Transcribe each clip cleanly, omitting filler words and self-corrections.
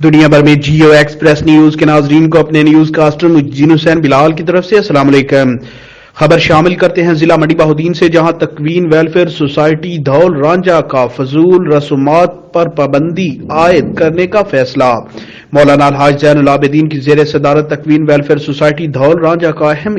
دنیا بھر میں جیو ایکسپریس نیوز کے ناظرین کو اپنے نیوز کاسٹر مجین حسین بلال کی طرف سے السلام علیکم۔ خبر شامل کرتے ہیں ضلع منڈی بہاؤدین سے، جہاں تکوین ویلفیئر سوسائٹی دھول رانجھا کا فضول رسومات پر پابندی عائد کرنے کا فیصلہ۔ مولانا الحاج زین العابدین کی زیر صدارت تکوین ویلفیئر سوسائٹی دھول رانجھا کا اہم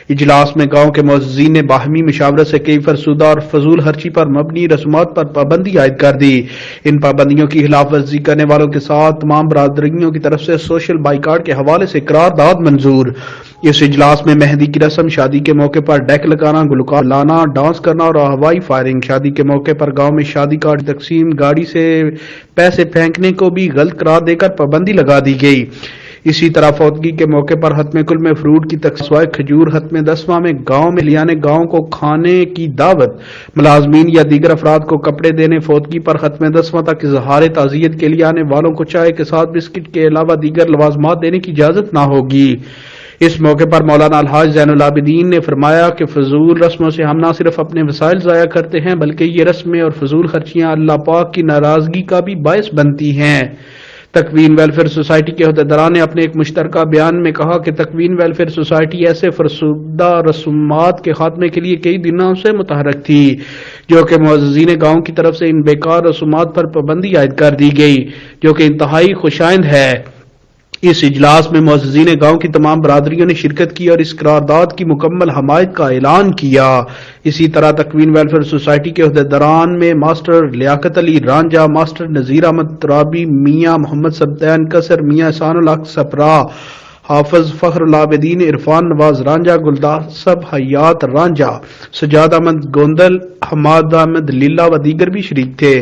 اجلاس میں گاؤں کے معززین نے باہمی مشاورت سے کئی فرسودہ اور فضول خرچی پر مبنی رسومات پر پابندی عائد کر دی۔ ان پابندیوں کی خلاف ورزی کرنے والوں کے ساتھ تمام برادریوں کی طرف سے سوشل بائیکاٹ کے حوالے سے قرارداد منظور۔ اس اجلاس میں مہندی کی رسم، شادی کے موقع پر ڈیک لگانا، گلوکار لانا، ڈانس کرنا اور ہوائی فائرنگ، شادی کے موقع پر گاؤں میں شادی کارڈ تقسیم، گاڑی سے پیسے پھینکنے کو بھی غلط قرار دے کر پابندی لگا دی گئی۔ اسی طرح فوتگی کے موقع پر ختم کل میں فروٹ کی تقسیم، سوائے کھجور، ختم دسواں میں گاؤں میں اہلیان گاؤں کو کھانے کی دعوت، ملازمین یا دیگر افراد کو کپڑے دینے، فوتگی پر ختم دسواں تک اظہار تعزیت کے لیے آنے والوں کو چائے کے ساتھ بسکٹ کے علاوہ دیگر لوازمات دینے کی اجازت نہ ہوگی۔ اس موقع پر مولانا الحاج زین العابدین نے فرمایا کہ فضول رسموں سے ہم نہ صرف اپنے وسائل ضائع کرتے ہیں بلکہ یہ رسمیں اور فضول خرچیاں اللہ پاک کی ناراضگی کا بھی باعث بنتی ہیں۔ تکوین ویلفیئر سوسائٹی کے عہدیداران نے اپنے ایک مشترکہ بیان میں کہا کہ تکوین ویلفیئر سوسائٹی ایسے فرسودہ رسومات کے خاتمے کے لیے کئی دنوں سے متحرک تھی، جو کہ معززین گاؤں کی طرف سے ان بیکار رسومات پر پابندی عائد کر دی گئی، جو کہ انتہائی خوشائند ہے۔ اس اجلاس میں معززین گاؤں کی تمام برادریوں نے شرکت کی اور اس قرارداد کی مکمل حمایت کا اعلان کیا۔ اسی طرح تکوین ویلفیئر سوسائٹی کے عہدیداران میں ماسٹر لیاقت علی رانجھا، ماسٹر نذیر احمد ترابی، میاں محمد سبطین کسر، میاں احسان الحق سپرا، حافظ فخر العابدین، عرفان نواز رانجھا، گلداسب حیات رانجھا، سجاد احمد گوندل، حماد احمد لیلا و دیگر بھی شریک تھے۔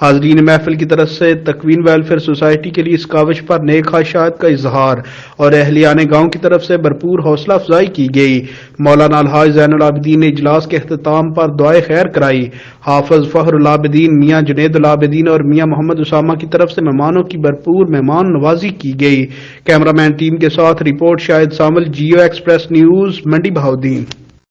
حاضرین محفل کی طرف سے تکوین ویلفیئر سوسائٹی کے لیے اس کاوش پر نیک خواہشات کا اظہار اور اہلیان گاؤں کی طرف سے بھرپور حوصلہ افزائی کی گئی۔ مولانا الحاج زین العابدین نے اجلاس کے اختتام پر دعائے خیر کرائی۔ حافظ فخر العابدین، میاں جنید العابدین اور میاں محمد اسامہ کی طرف سے مہمانوں کی بھرپور مہمان نوازی کی گئی۔ کیمرہ مین ٹیم کے ساتھ رپورٹ شاہد سامل، جیو ایکسپریس نیوز، منڈی بہاؤدین۔